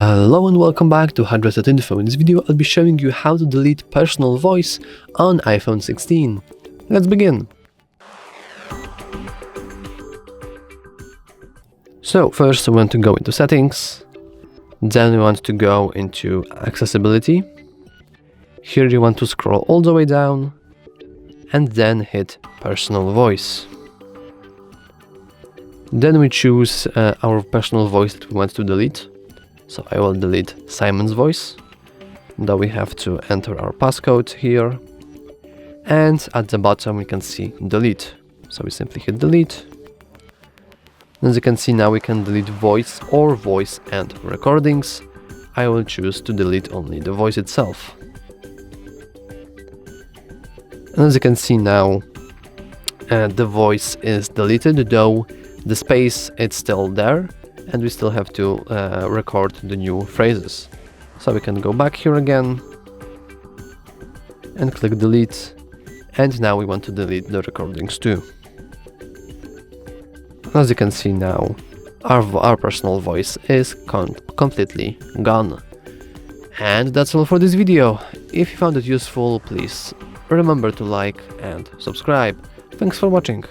Hello and welcome back to HardReset.Info. In this video I'll be showing you how to delete personal voice on iPhone 16. Let's begin. So first we want to go into settings, then we want to go into accessibility. Here you want to scroll all the way down and then hit personal voice. Then we choose our personal voice that we want to delete. So I will delete Simon's voice. Now we have to enter our passcode here. And at the bottom we can see delete. So we simply hit delete. As you can see, now we can delete voice or voice and recordings. I will choose to delete only the voice itself. And as you can see now, the voice is deleted, though the space is still there. And we still have to record the new phrases. So we can go back here again and click delete. And now we want to delete the recordings too. As you can see now, our personal voice is completely gone. And that's all for this video. If you found it useful, please remember to like and subscribe. Thanks for watching.